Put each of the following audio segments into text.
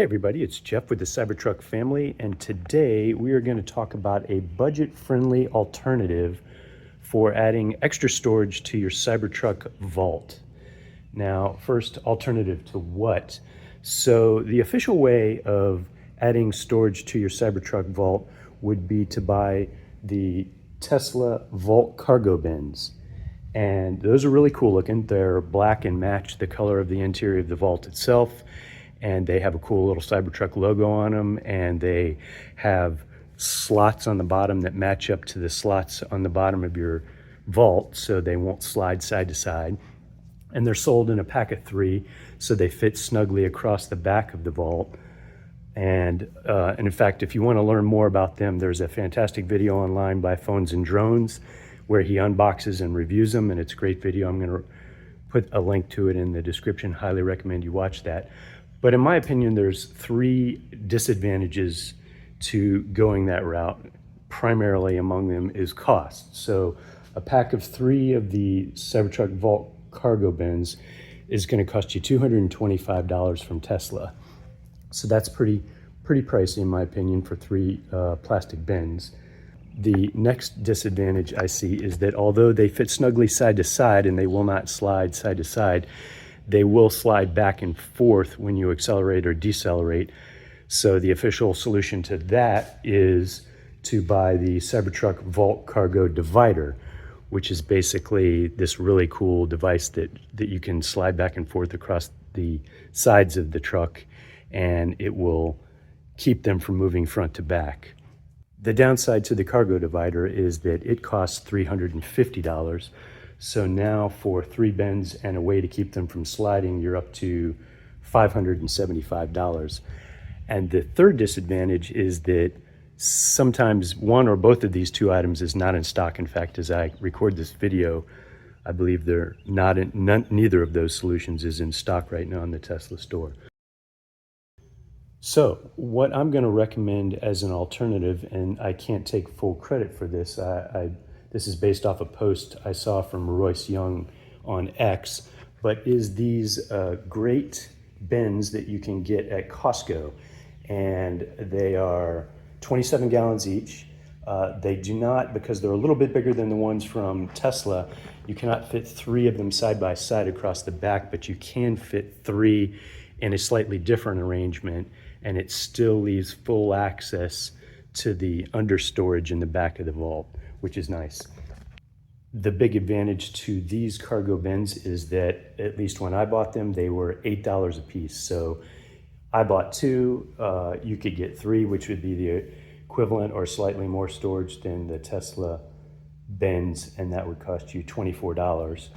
Hey everybody, it's Jeff with the Cybertruck family, and today we are going to talk about a budget-friendly alternative for adding extra storage to your Cybertruck Vault. Now, first, alternative to what? So the official way of adding storage to your Cybertruck Vault would be to buy the Tesla Vault cargo bins. And those are really cool looking. They're black and match the color of the interior of the Vault itself. And they have a cool little Cybertruck logo on them, and they have slots on the bottom that match up to the slots on the bottom of your Vault, so they won't slide side to side. And they're sold in a pack of 3, so they fit snugly across the back of the Vault. And in fact, if you want to learn more about them, there's a fantastic video online by Phones and Drones where he unboxes and reviews them, and it's a great video. I'm going to put a link to it in the description. Highly recommend you watch that. But in my opinion, there's 3 disadvantages to going that route. Primarily among them is cost. So a pack of 3 of the Cybertruck Vault cargo bins is going to cost you $225 from Tesla. So that's pretty pricey in my opinion for 3 plastic bins. The next disadvantage I see is that although they fit snugly side to side and they will not slide side to side, they will slide back and forth when you accelerate or decelerate. So the official solution to that is to buy the Cybertruck Vault Cargo Divider, which is basically this really cool device that you can slide back and forth across the sides of the truck, and it will keep them from moving front to back. The downside to the Cargo Divider is that it costs $350. So now for 3 bins and a way to keep them from sliding, you're up to $575. And the third disadvantage is that sometimes one or both of these 2 items is not in stock. In fact, as I record this video, I believe neither of those solutions is in stock right now in the Tesla store. So what I'm going to recommend as an alternative, and I can't take full credit for this, this is based off a post I saw from Royce Young on X, but is these great bins that you can get at Costco. And they are 27 gallons each. They do not, because they're a little bit bigger than the ones from Tesla, you cannot fit 3 of them side by side across the back, but you can fit 3 in a slightly different arrangement, and it still leaves full access to the understorage in the back of the Vault, which is nice. The big advantage to these cargo bins is that, at least when I bought them, they were $8 a piece. So I bought 2, you could get 3, which would be the equivalent or slightly more storage than the Tesla bins, and that would cost you $24.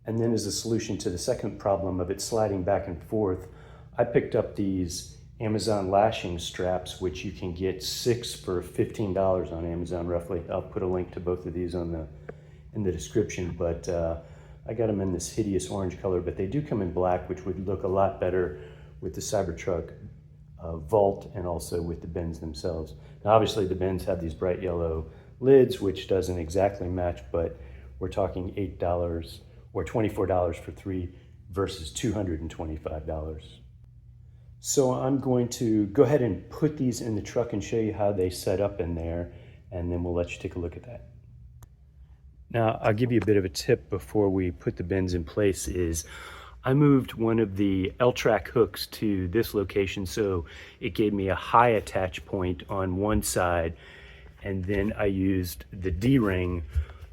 And then as a solution to the second problem of it sliding back and forth, I picked up these Amazon lashing straps, which you can get 6 for $15 on Amazon roughly. I'll put a link to both of these in the description, but I got them in this hideous orange color, but they do come in black, which would look a lot better with the Cybertruck Vault and also with the bins themselves. Now obviously the bins have these bright yellow lids, which doesn't exactly match, but we're talking $8 or $24 for 3 versus $225. So I'm going to go ahead and put these in the truck and show you how they set up in there, and then we'll let you take a look at that. Now, I'll give you a bit of a tip before we put the bins in place is I moved one of the L-track hooks to this location, so it gave me a high attach point on one side, and then I used the D-ring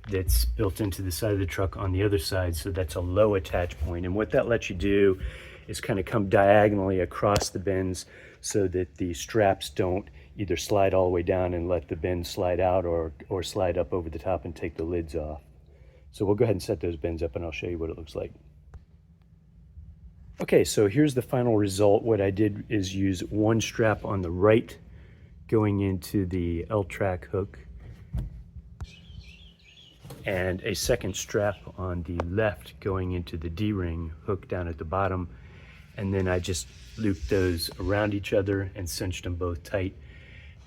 that's built into the side of the truck on the other side, so that's a low attach point. And what that lets you do is kind of come diagonally across the bins so that the straps don't either slide all the way down and let the bin slide out or slide up over the top and take the lids off. So we'll go ahead and set those bins up and I'll show you what it looks like. Okay, so here's the final result. What I did is use one strap on the right going into the L-track hook and a second strap on the left going into the D-ring hook down at the bottom. And then I just looped those around each other and cinched them both tight.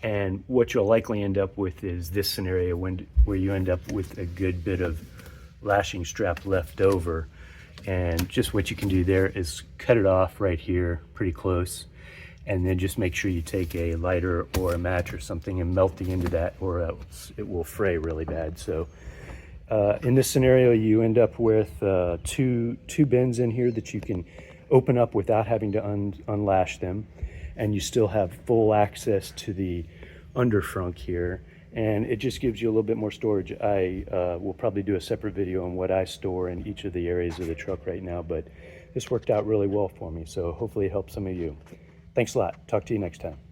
And what you'll likely end up with is this scenario where you end up with a good bit of lashing strap left over. And just what you can do there is cut it off right here pretty close and then just make sure you take a lighter or a match or something and melt the end of that, or else it will fray really bad. So in this scenario, you end up with two bins in here that you can open up without having to unlash them, and you still have full access to the underfrunk here, and it just gives you a little bit more storage. I will probably do a separate video on what I store in each of the areas of the truck right now, but this worked out really well for me, so hopefully it helps some of you. Thanks a lot. Talk to you next time.